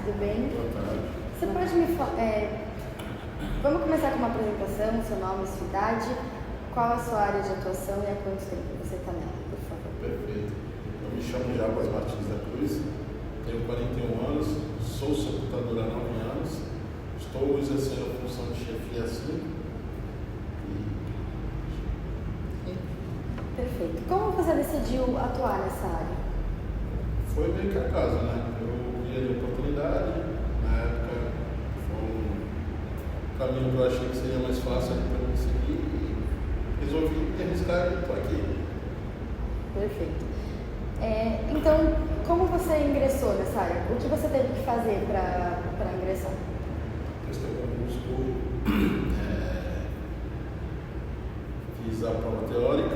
tudo bem? Boa tarde. Você pode me falar... Vamos começar com uma apresentação, seu nome, sua idade, qual a sua área de atuação e há quanto tempo você está nela, por favor. Perfeito. Eu me chamo Jarbas Martins da Cruz, tenho 41 anos, sou sepultador há 9 anos, estou exercendo a função de chefia há 5. Perfeito. Como você decidiu atuar nessa área? Foi meio que acaso, né? Eu vi a oportunidade, na época foi um caminho que eu achei que seria mais fácil para eu seguir e resolvi me arriscar e estou aqui. Perfeito. Então, como você ingressou nessa área? O que você teve que fazer para ingressar? Prestei concurso, fiz a prova teórica,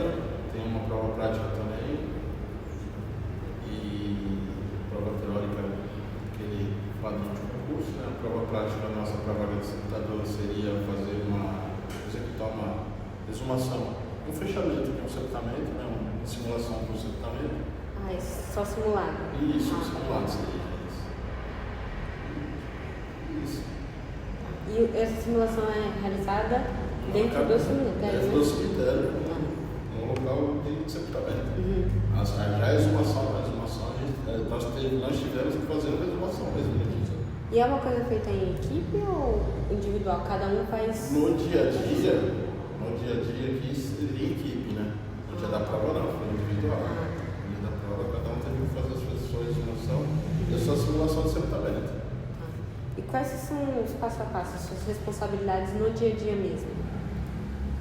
tem uma prova prática também. E a prova teórica, aquele padrão de concurso, né? A prova prática nossa para a vaga de sepultador seria executar uma exumação, um fechamento de um sepultamento, né? Uma simulação de um sepultamento. Ah, isso, só simulado. Isso, simulado seria isso. E essa simulação é realizada dentro do cemitério? Dentro do cemitério, num local de sepultamento. Já a exumação, nós tivemos que fazer uma exumação mesmo. E é uma coisa feita em equipe ou individual? Cada um faz... No dia a dia aqui seria equipe, né? No dia da prova não, foi individual. No dia da prova cada um teve que fazer as suas exumação e a sua simulação de sepultamento. E quais são os passo a passo, as suas responsabilidades no dia a dia mesmo?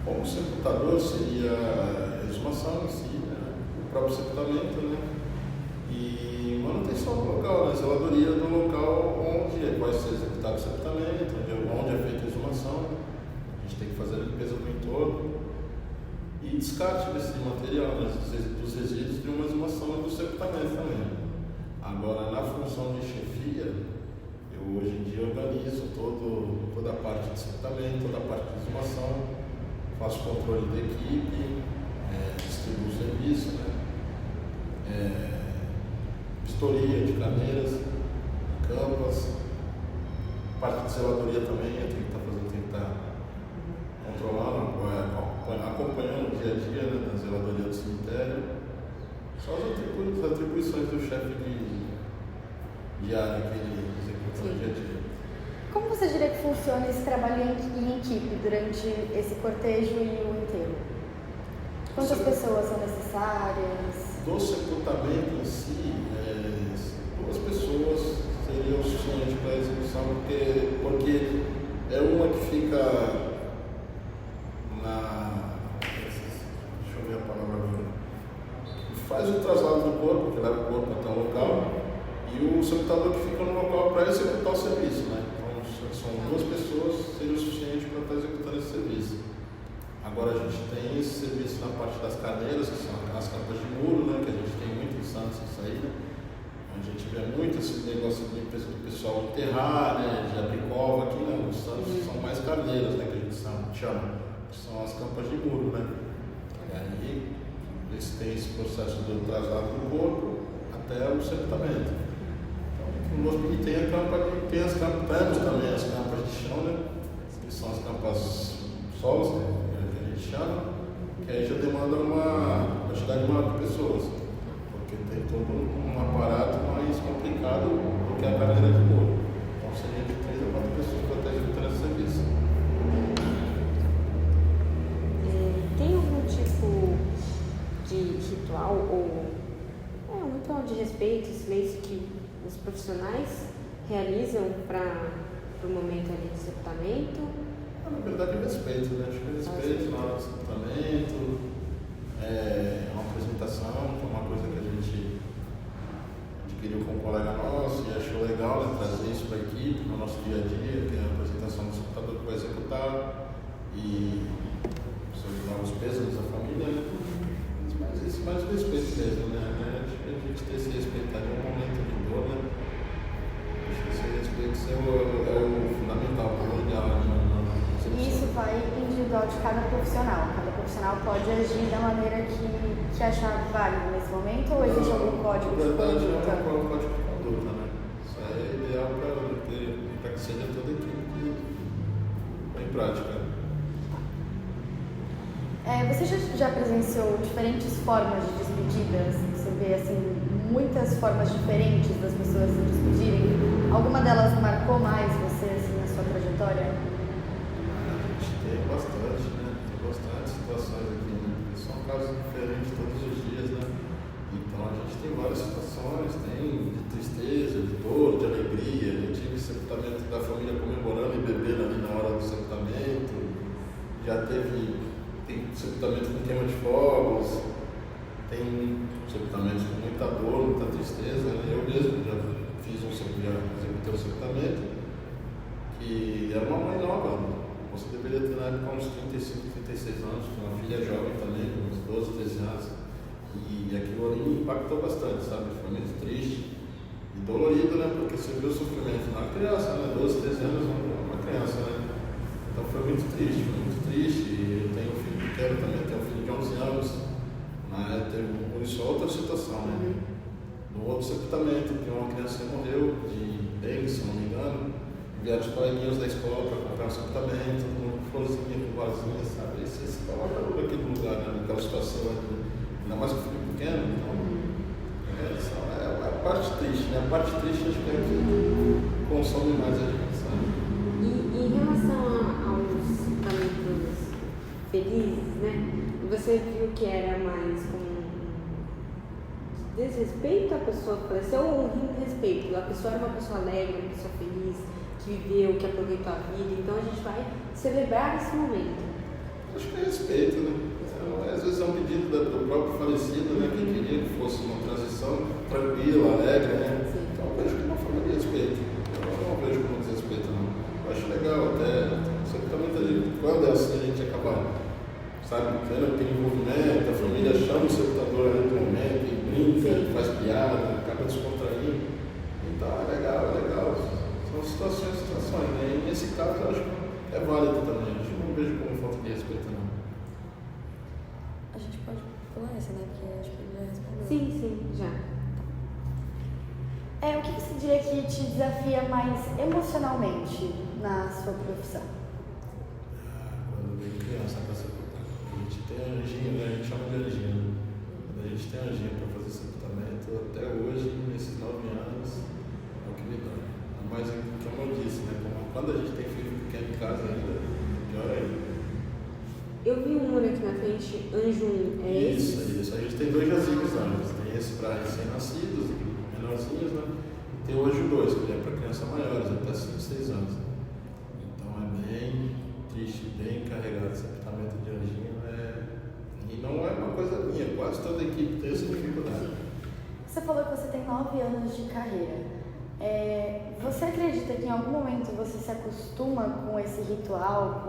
Como sepultador seria a exumação em si, né? O próprio sepultamento, né? E manutenção do local, né? Zeladoria do local onde vai ser executado o sepultamento, onde é feita a exumação. A gente tem que fazer a limpeza do entorno e descarte desse material, né? Dos resíduos de uma exumação e do sepultamento também. Agora, na função de chefia, eu hoje em dia organizo toda a parte de sepultamento, toda a parte de exumação, faço controle da equipe, distribuo o serviço, né? Vistoria de cadeiras, campas, parte de zeladoria também, eu tenho que estar controlando, acompanhando o dia a dia, né, da zeladoria do cemitério. Só as atribuições do chefe de área que ele executa no dia a dia. Como você diria que funciona esse trabalho em equipe durante esse cortejo e o enterro? Quantas pessoas são necessárias? Do sepultamento em si, 2 pessoas seriam o suficiente para a execução, porque é uma que fica deixa eu ver a palavra agora. Faz o traslado do corpo, que leva o corpo até o local, e o sepultador que fica no local para executar o serviço, né? Então, são 2 pessoas, seria o suficiente para estar executando esse serviço. Agora a gente tem esse serviço na parte das cadeiras, que são as campas de muro, né? Que a gente tem muito em Santos isso aí, né? A gente vê muito esse negócio de pessoal enterrar, né? De abrir cova aqui, né? Nos Santos são mais cadeiras, né? Que a gente chama, que são as campas de muro, né? E aí eles têm esse processo do traslado do corpo até o sepultamento. Então, e tem temos também as campas de chão, né? Que são as campas solos, né? Que aí já demanda uma quantidade maior de pessoas, porque tem todo um aparato mais complicado do que a cadeira de muro. Então seria de 3 a 4 pessoas para estar executando esse serviço. Tem algum tipo de ritual ou um ritual de respeito, silêncio que os profissionais realizam para o momento ali de sepultamento? Na verdade é respeito, né? Acho que é respeito na hora do sepultamento, uma apresentação, que é uma coisa que a gente adquiriu com um colega nosso e achou legal, né? Trazer isso para a equipe, no nosso dia a dia, que é a apresentação do sepultador que vai executar e sobre novos pesos da família, né? Mas esse mais o respeito mesmo, né? Acho que a gente tem esse respeito ali, é um momento de dor, né? Acho que esse respeito é o fundamental, o primordial, né? E isso vai individual de cada profissional. Cada profissional pode agir da maneira que achar válido nesse momento ou existe algum código de conduta? Na verdade, é um código de conduta, né? Isso é ideal para aconselho a toda a equipe que põe em prática. Você já presenciou diferentes formas de despedidas? Você vê assim muitas formas diferentes das pessoas se despedirem? Alguma delas marcou mais você assim, na sua trajetória? A gente tem bastante, né? Tem bastante situações aqui, né? Porque são casos diferentes todos os dias, né? Então a gente tem várias situações, tem de tristeza, de dor, de alegria. Eu tive sepultamento da família comemorando e bebendo ali na hora do sepultamento. Já tem sepultamento com queima de fogos, tem sepultamentos com muita dor, muita tristeza, né? Eu mesmo já executei um sepultamento que era uma mãe nova. Você deveria ter na época uns 35, 36 anos, com uma filha jovem também, uns 12, 13 anos. E aquilo ali me impactou bastante, sabe? Foi muito triste e dolorido, né? Porque você viu o sofrimento de uma criança, né? 12, 13 anos, uma criança, né? Então foi muito triste, foi muito triste. Eu tenho um filho pequeno também, tenho um filho de 11 anos. Mas teve isso é outra situação, né? No outro sepultamento, que uma criança morreu de dengue, se não me engano. Vieram os coleguinhas da escola para comprar um sepultamento, com florzinha, com vasinha, sabe? Você se coloca naquele lugar, né? Naquela situação, ainda mais com o filho pequeno. Então, é a parte triste, né? A parte triste acho que é que consome mais a gente, sabe? E em relação aos sepultamentos felizes, né? Você viu que era mais com desrespeito à pessoa que faleceu ou um respeito? A pessoa era uma pessoa alegre, uma pessoa feliz, que viveu, que aproveitou a vida, então a gente vai celebrar esse momento. Acho que é respeito, né? Às vezes é um pedido do próprio falecido, né? Que queria que fosse uma transição tranquila, alegre, né? Sim. Então eu vejo que uma forma de respeito. Eu não vejo como desrespeito, não. Eu acho legal até, sepultamento ali, quando é assim a gente acaba, sabe, vendo aquele envolvimento, a família chama o sepultador ali no momento, e brinca, faz piada, acaba descontraindo. Então é legal, é legal. São situações, né? E nesse caso eu acho que é válido também. Eu não vejo como falta de respeito, não. A gente pode pular essa, né? Porque acho que ele já respondeu. Sim, já. O que você diria que te desafia mais emocionalmente na sua profissão? Quando vem criança para sepultar. A gente tem anjinho, né? A gente chama de anjinho. Quando a gente tem anjinho para fazer sepultamento, até hoje, nesses 9 anos, é o que me dá. Mas, como eu disse, né? Quando a gente tem filho pequeno em casa ainda, pior ainda. Eu vi um número aqui na frente, anjo 1, é esse? Isso. A gente tem 2 jazinhos anjos. Tem esse para recém-nascidos, menorzinhos, né? E tem o anjo 2, que é para crianças maiores, até 5, 6 anos. Então é bem triste, bem carregado esse sepultamento de anjinho. E não é uma coisa minha, quase toda a equipe tem essa dificuldade. Você falou que você tem 9 anos de carreira. Você acredita que em algum momento você se acostuma com esse ritual,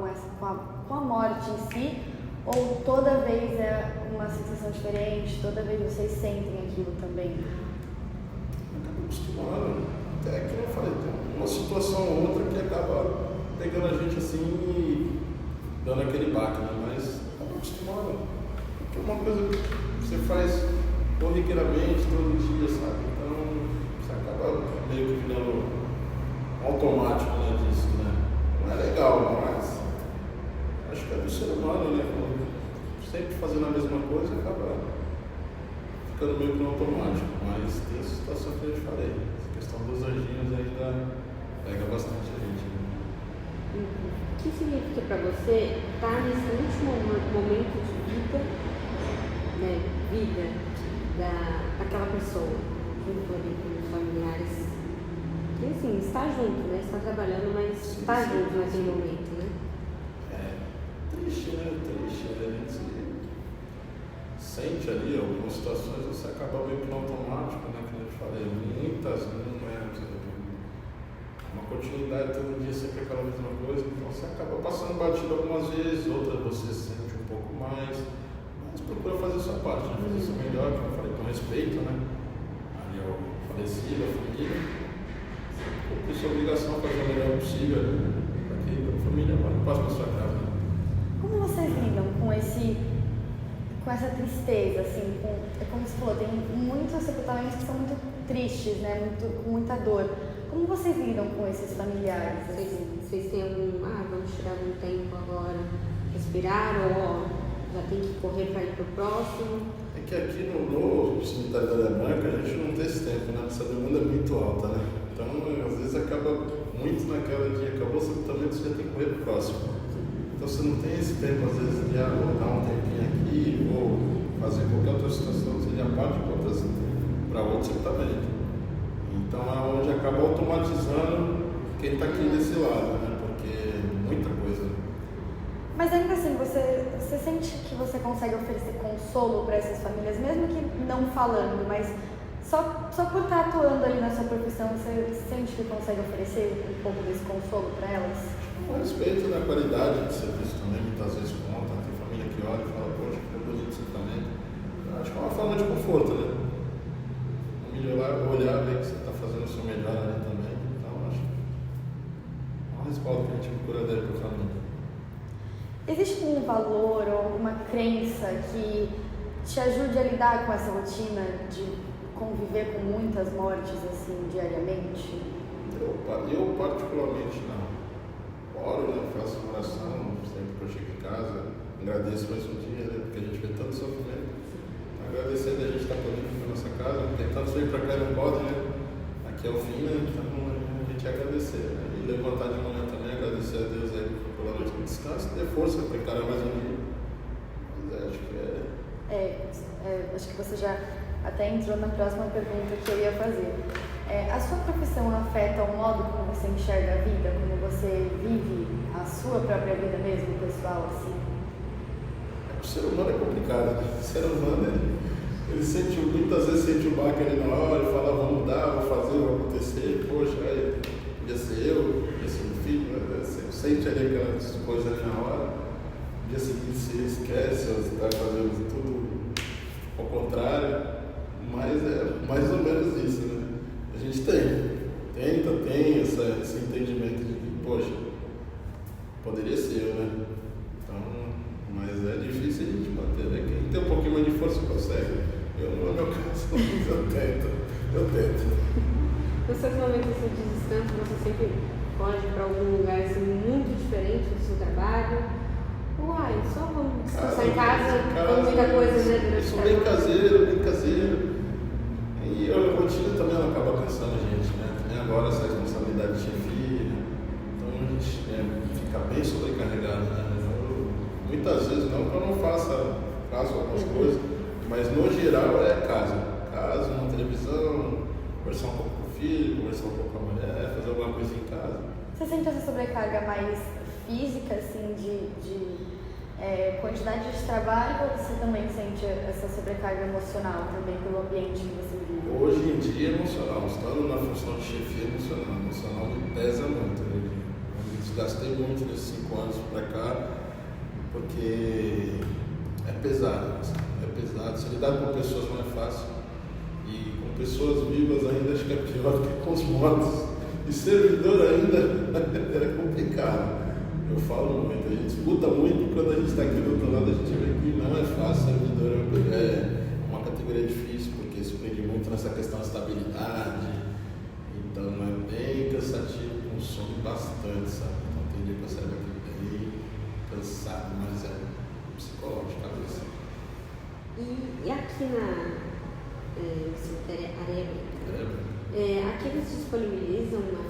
com a morte em si? Ou toda vez é uma sensação diferente, toda vez vocês sentem aquilo também? Acaba acostumando. Até que eu falei, tem uma situação ou outra que acaba pegando a gente assim e dando aquele baque, né? Mas acaba acostumando. Porque é uma coisa que você faz corriqueiramente todo dia, sabe? Então você acaba meio que virando automático, né, disso, né? Não é legal, mas acho que é do ser humano, né? Sempre fazendo a mesma coisa acaba ficando meio que no automático, mas tem essa situação que eu te falei. Essa questão dos anjinhos ainda pega bastante a gente. Né? O que significa para você estar nesse último momento de vida, né, daquela pessoa, junto ali com os familiares? E assim, está junto, né? Está trabalhando, mas está junto naquele momento, né? Triste, né? Triste. A gente sente ali algumas situações, você acaba meio que no automático, né? Como eu te falei, muitas, não é uma continuidade todo dia, sempre aquela mesma coisa, então você acaba passando batido algumas vezes, outras você sente um pouco mais, mas procura fazer a sua parte, né? Fazer o seu melhor, como eu falei, com respeito, né? Ali ao falecido, à família, cumprir sua obrigação, fazer o melhor possível, para que a família passe para sua casa. Né? Como vocês lidam com essa tristeza, assim, é como você falou, tem muitos sepultamentos que são muito tristes, né, com muita dor. Como vocês lidam com esses familiares? Vocês têm algum, vamos tirar um tempo agora, respirar, ou já tem que correr para ir para o próximo? É que aqui no cemitério da Alemanha a gente não tem esse tempo, né? Essa demanda é muito alta, né? Então, às vezes acaba muito naquela de acabou o sepultamento, você já tem que correr para o próximo. Então você não tem esse tempo, às vezes, de vou dar um tempinho aqui, ou fazer qualquer outra situação, você já parte para outro sepultamento. Então é onde acaba automatizando quem está aqui desse lado, né? Porque é muita coisa. Mas ainda assim, você sente que você consegue oferecer consolo para essas famílias, mesmo que não falando, mas só por estar atuando ali na sua profissão, você sente que consegue oferecer um pouco desse consolo para elas? Com respeito da qualidade de serviço também, muitas vezes conta, tem família que olha e fala, poxa, que bonito isso também. Eu acho que é uma forma de conforto, né? A família olhar, ver que você está fazendo o seu melhor ali também. Então, acho que é um respaldo que a gente procura dar para a família. Existe algum valor ou alguma crença que te ajude a lidar com essa rotina de conviver com muitas mortes assim diariamente? Eu particularmente não. Oro, né? Faço oração sempre que eu chego em casa, agradeço mais um dia, né? Porque a gente vê tanto sofrimento. Agradecendo a gente estar podendo ir para nossa casa, porque tanto vir para cá e não pode, né? Aqui é o fim, né? Então a gente agradecer, né? E levantar de manhã também, agradecer a Deus aí pela noite de descanso, ter força para encarar mais um dia. Mas acho que acho que você já até entrou na próxima pergunta que eu ia fazer. A sua profissão afeta o modo como você enxerga a vida, como você vive a sua própria vida mesmo, pessoal, assim? O ser humano é complicado, né? O ser humano, ele sente, muitas vezes sente o baque ali na hora, e fala, vou mudar, vou fazer, vai acontecer, poxa, podia ser eu, podia ser meu filho, né? Você sente ali aquelas coisas ali na hora, no dia seguinte você esquece, você vai fazendo tudo ao contrário, mas é mais ou menos isso, né? A gente tem esse entendimento de que, poxa, poderia ser eu, né? Então, mas é difícil a gente manter, né? Quem tem um pouquinho mais de força consegue. Eu, no meu caso, eu tento. Nos seus momentos de descanso, você sempre foge para algum lugar assim, muito diferente do seu trabalho? Só vamos descansar em casa, com muita coisa, né? Eu sou bem caseiro. E a rotina também ela acaba cansando a gente, né? Tem agora essa responsabilidade de chefia, então a gente fica bem sobrecarregado, né? Muitas vezes, não que eu não faço algumas coisas, mas no geral é casa, uma televisão, conversar um pouco com o filho, conversar um pouco com a mulher, fazer alguma coisa em casa. Você sente essa sobrecarga mais física, assim, de quantidade de trabalho, ou você também sente essa sobrecarga emocional também pelo ambiente que você vive? Hoje em dia, emocional. Estando na função de chefia, emocional me pesa muito. Eu desgastei muito nesses 5 anos para cá, porque é pesado. Se lidar com pessoas não é fácil. E com pessoas vivas ainda acho que é pior do que com os mortos. E servidor ainda é complicado. Eu falo muito, a gente escuta muito, quando a gente está aqui do outro lado, a gente vê que não é fácil, servidor é uma categoria difícil, porque se prende muito nessa questão de estabilidade, então é bem cansativo, consome bastante, sabe? Então tem dia que eu saio daqui bem cansado, mas é psicológico, cabeça. E aqui no cemitério Areba, aqui eles disponibilizam uma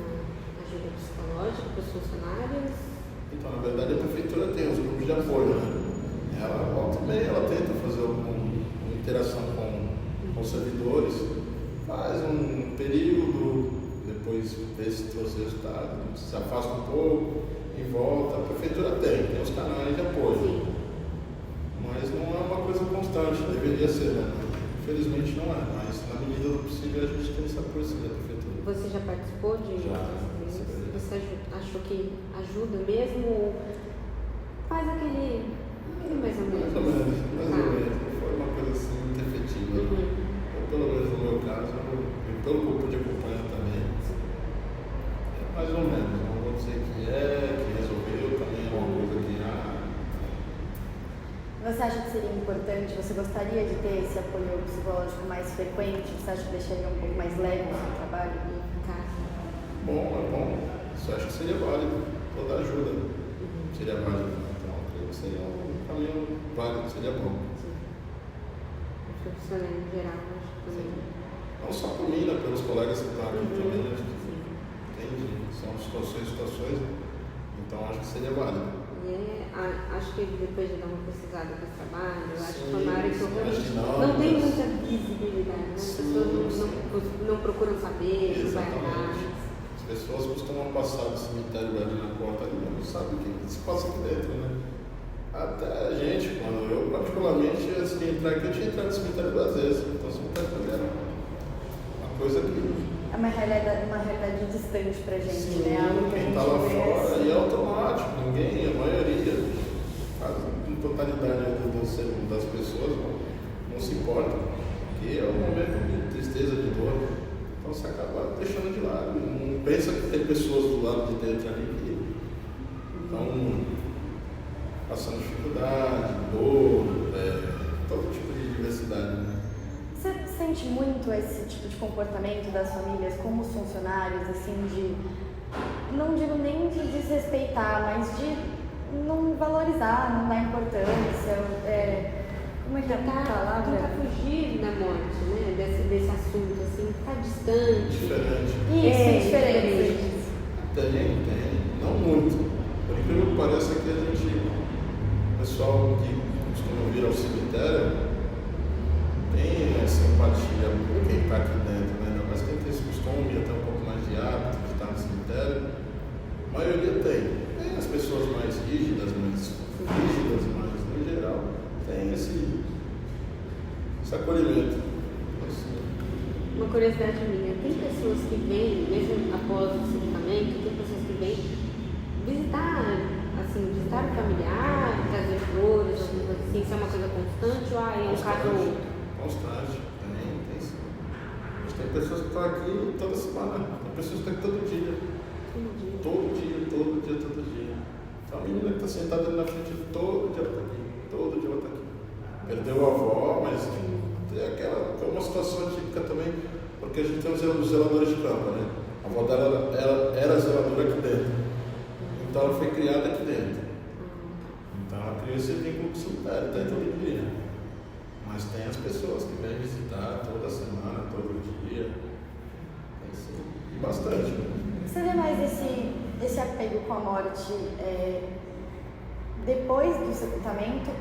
ajuda psicológica para os funcionários? Então, na verdade, a prefeitura tem os grupos de apoio, né? Ela volta e meia, ela tenta fazer uma interação com os servidores, faz um período, depois vê se trouxe resultado, se afasta um pouco e volta. A prefeitura tem os canais de apoio, mas não é uma coisa constante, deveria ser, né? Infelizmente não é, mas na medida do possível a gente tem esse apoio da prefeitura. Você já participou de? Já. Você achou que ajuda mesmo ou faz aquele mais ou menos? Mais ou menos. Não foi uma coisa assim muito efetiva. Ou pelo menos no meu caso, e pelo que eu pude acompanhar também. É mais ou menos. Não vou dizer que resolveu também é uma coisa que Você acha que seria importante, você gostaria de ter esse apoio psicológico mais frequente? Você acha que deixaria um pouco mais leve o seu trabalho? é bom. Isso eu acho que seria válido, toda ajuda seria válida. Então, creio que seria um caminho válido, seria bom. Profissional em geral, acho que também. Não só por mim, né, pelos colegas que estão aqui também, acho que entende, são situações, então acho que seria válido. Acho que depois de dar uma pesquisada com esse trabalho, eu acho que foi uma área que não tem muita visibilidade, né? As pessoas não procuram saber, não vai atrás. As pessoas costumam passar do cemitério ali na porta e não sabem o que se passa aqui dentro, né? Até a gente, quando eu particularmente, antes de entrar aqui, eu tinha entrado no cemitério duas vezes, então o cemitério também era uma coisa que... É uma realidade distante pra gente, sim, né? Algo que a quem gente está lá vê fora assim. e é automático, ninguém, a maioria, quase a totalidade das pessoas não se importa, porque é um momento de tristeza, de dor, então você acaba deixando de lado, não pensa que tem pessoas do lado de dentro ali que estão passando dificuldade, dor, todo tipo de diversidade, né? Você sente muito esse tipo de comportamento das famílias como os funcionários, assim, de, não digo nem de desrespeitar, mas de não valorizar, não dar importância, como é que é a palavra? Tentar fugir da morte, né? Desse assunto, assim, ficar distante. Diferente. Isso, diferente. Tem, não muito. Por incrível que pareça que a gente, o pessoal que costuma vir ao cemitério, tem simpatia por quem está aqui dentro, né? Ainda mais quem tem esse costume, até um pouco mais de hábito de estar no cemitério. A maioria tem. Tem as pessoas mais rígidas, mas no geral tem esse acolhimento. Uma curiosidade minha, tem pessoas que vêm, mesmo após o sepultamento, tem pessoas que vêm visitar o familiar, trazer flores, alguma coisa assim, se é uma coisa constante ou é um caso ou outro? Constante, tem sim. Mas tem pessoas que estão aqui toda semana, tem pessoas que estão aqui todo dia. Todo dia. Então, a menina que está sentada ali na frente, todo dia ela está aqui. Perdeu a avó, mas é uma situação típica também, porque a gente tem os zeladores de campo, né? A avó dela era zeladora aqui dentro. Então ela foi criada aqui dentro. Então ela criou esse vínculo com o cemitério, está aí todo dia. Mas tem as pessoas que vêm visitar toda semana, todo dia. Tem sim. E bastante. Você vê mais esse apego com a morte depois do sepultamento?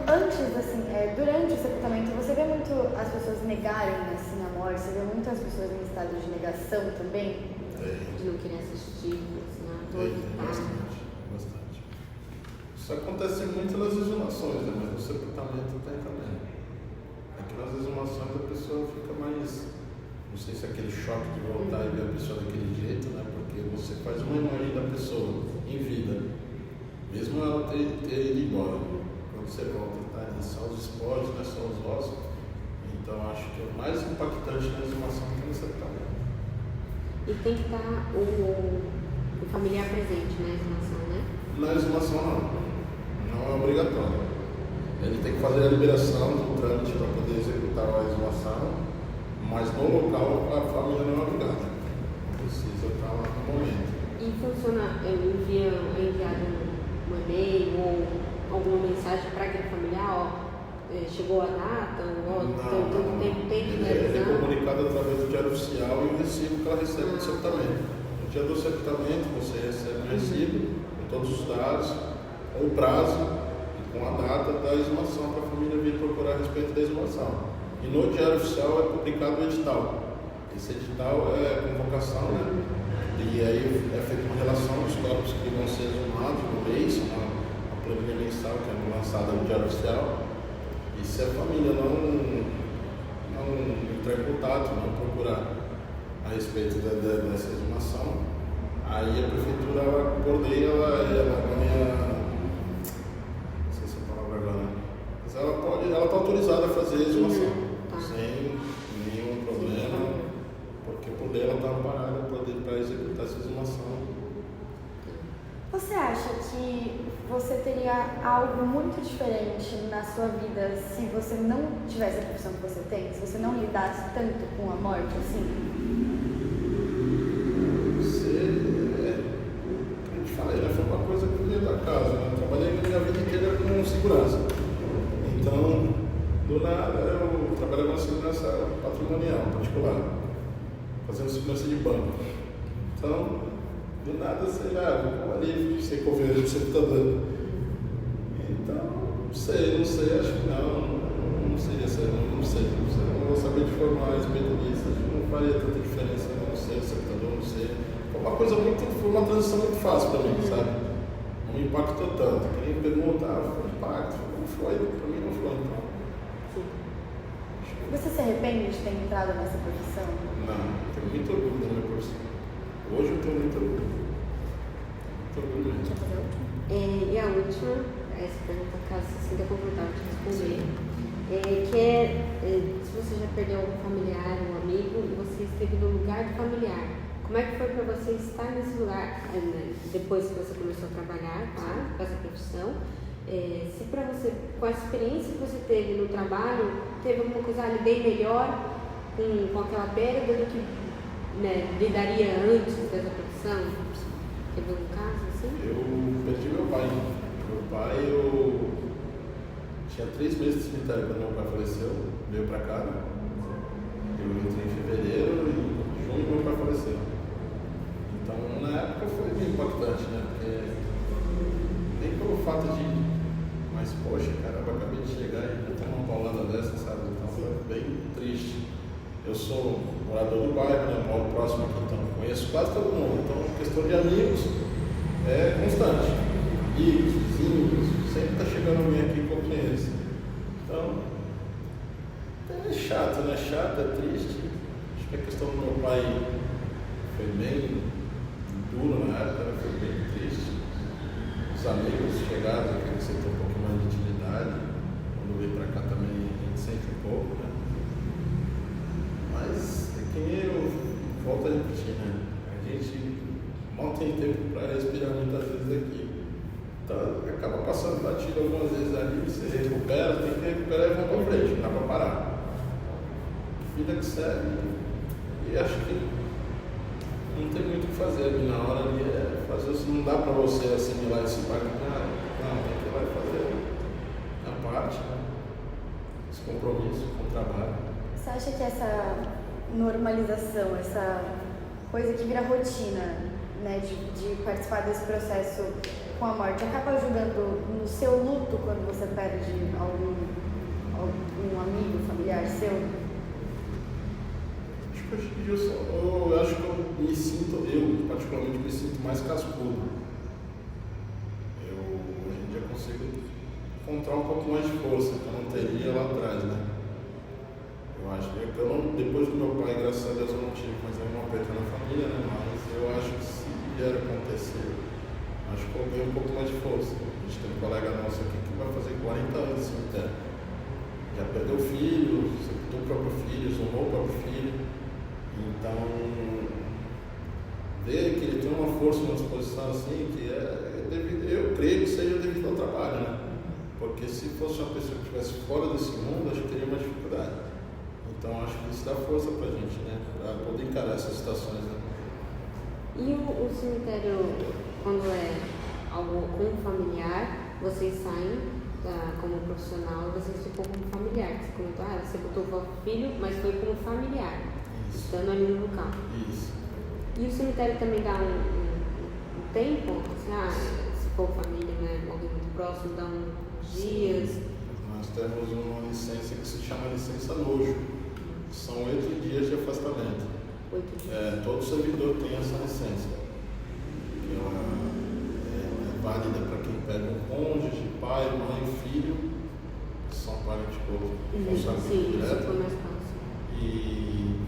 Antes, assim, durante o sepultamento, você vê muito as pessoas negarem assim, a morte? Você vê muitas pessoas em estado de negação também? De não querer assistir, assim, bastante. Isso acontece muito nas exumações, né? Mas no sepultamento tem também. Aqui nas exumações a pessoa fica mais, não sei se é aquele choque de voltar e ver a pessoa daquele jeito, né? Porque você faz uma imagem da pessoa em vida, mesmo ela ter ido embora. Quando você volta, tá ali só os esportes, não é só os ossos. Então acho que o mais impactante na exumação é no sepultamento. E tem que estar o familiar presente na exumação, né? Na exumação não é obrigatório. Ele tem que fazer a liberação do trâmite para poder executar a exumação, mas no local a família não é obrigada. Precisa estar lá no momento. E funciona, é enviado um e-mail ou alguma mensagem para aquele familiar, chegou a data, tanto tempo tem que Ele é comunicado através do diário oficial e o recibo que ela recebe no sepultamento. No dia do sepultamento você recebe um recibo com todos os dados, com o prazo e com a data da exumação para a família vir procurar a respeito da exumação. E no diário oficial é publicado o edital. Esse edital é convocação, né? E aí é feita uma relação dos corpos que vão ser exumados no mês, a planilha mensal que é lançada no diário oficial. E se a família não entrar em contato, não procurar a respeito dessa exumação, aí a prefeitura ela bordeia, ela ganha, não sei se é a palavra agora, mas ela está autorizada a fazer a exumação, sem nenhum problema, porque por lei ela está amparada para executar essa exumação. Você acha que você teria algo muito diferente na sua vida se você não tivesse a profissão que você tem? Se você não lidasse tanto com a morte assim? patrimonial, particular, fazendo segurança de banco. Então, do nada você vou ali, sei correr o computador. Então, não sei, acho que não seria sério, não sei. Não vou saber de formar a respeito disso, acho que não faria tanta diferença, não sei, computador, não sei. Foi uma transição muito fácil para mim, sabe? Não me impactou tanto. Quem me pergunta, foi impacto, não foi, para mim não foi, então. Você se arrepende de ter entrado nessa profissão? Não, tenho muito orgulho da minha profissão. Hoje eu tenho muito orgulho. Muito orgulho mesmo. Deixa eu fazer a última. E a última, essa pergunta, caso você se sinta confortável de responder, se você já perdeu algum familiar, um amigo, e você esteve no lugar do familiar, como é que foi para você estar nesse lugar, depois que você começou a trabalhar, tá, com essa profissão? Se para você, com a experiência que você teve no trabalho, teve alguma coisa ali bem melhor com aquela perda do que lidaria antes dessa profissão? Teve algum caso assim? Eu perdi meu pai. Eu tinha 3 meses de cemitério quando meu pai faleceu, veio pra cá. Eu entrei em fevereiro e em junho meu pai faleceu. Então na época foi bem impactante, né? Porque nem pelo fato de. Mas poxa, caramba, acabei de chegar e já tem uma paulada dessa, sabe? Então foi bem triste. Eu sou morador do bairro, né? Moro próximo aqui, então conheço quase todo mundo. Então a questão de amigos é constante. Amigos, vizinhos, sempre está chegando alguém aqui que eu conheço. Então, é chato, né? Chato, é triste. Acho que a questão do meu pai foi bem duro na época, foi bem triste. Os amigos chegados aqui, você tem um pouco mais de intimidade. Quando veio para cá também a gente sente um pouco, né? Mas é que nem eu volto a repetir, né? A gente mal tem tempo para respirar muitas vezes aqui. Então acaba passando batido algumas vezes ali, você recupera, tem que recuperar e voltar para frente, não dá para parar. Vida que segue. E acho que não tem muito o que fazer ali na hora ali, fazer isso, não dá para você assimilar esse impacto, não, tem que ir lá e fazer a parte, né? Esse compromisso com o trabalho. Você acha que essa normalização, essa coisa que vira rotina, né, de participar desse processo com a morte, acaba ajudando no seu luto quando você perde algum amigo, familiar seu? Acho que hoje em dia eu acho que eu particularmente me sinto mais cascudo. Eu hoje em dia consigo encontrar um pouco mais de força que eu não teria lá atrás, né? Eu acho que depois do meu pai, graças a Deus, eu não tive mais nenhuma perda na família, né? Mas eu acho que se vier acontecer, acho que eu ganho um pouco mais de força. A gente tem um colega nosso aqui que vai fazer 40 anos de cemitério. Já perdeu filho, sepultou o próprio filho, exumou o próprio filho. Então, ver que ele tem uma força, uma disposição assim, que eu creio que seja devido ao trabalho, né? Porque se fosse uma pessoa que estivesse fora desse mundo, acho que teria uma dificuldade. Então, acho que isso dá força pra gente, né? Pra poder encarar essas situações, né? E o cemitério, quando é algo com familiar, vocês saem como profissional e vocês ficam como familiar. Você comentou, você botou o filho, mas foi como familiar, estando ali no local. Isso. E o cemitério também dá um tempo? Assim, se for família, né, alguém muito próximo, dá uns dias? Nós temos uma licença que se chama licença nojo. São 8 dias de afastamento. 8 dias. Todo servidor tem essa licença. Ela é válida para quem pega um cônjuge, pai, mãe, filho, que são parentes consanguíneos direto. E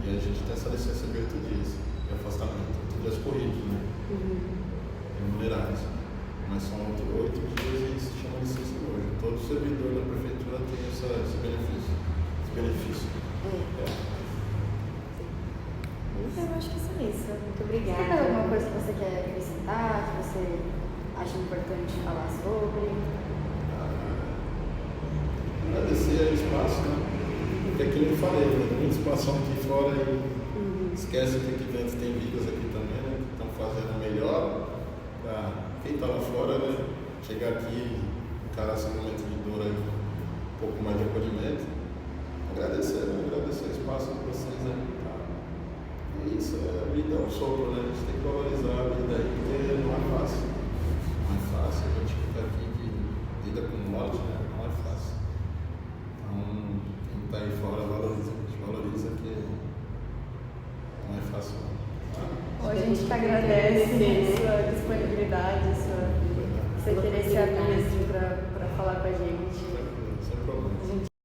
a gente tem essa licença de 8 dias de afastamento, 8 dias corridos, né? Remunerados. Mas são 8 dias e se chama licença hoje. Todo servidor da prefeitura tem esse benefício. Eu acho que é só isso. Muito obrigada. Tem alguma coisa que você quer acrescentar, que você acha importante falar sobre? Agradecer o espaço, né? Porque é aquilo que eu falei, né? Tem muita situação aqui fora e esquece que aqui dentro tem vidas aqui também, né? Que estão fazendo o melhor para quem está lá fora, né? Chegar aqui e encarar esse momento de dor aí, um pouco mais de acolhimento. Agradecer, né? Agradecer o espaço. sopro, né? A gente tem que valorizar a vida aí, porque não é fácil. Não é fácil, a gente que está aqui, que lida com morte, né? Não é fácil. Então, quem está aí fora valoriza, a gente valoriza que não é fácil não. Tá? Bom, a gente que agradece sua disponibilidade, você querer se abrir assim, para falar com a gente. Sem problema.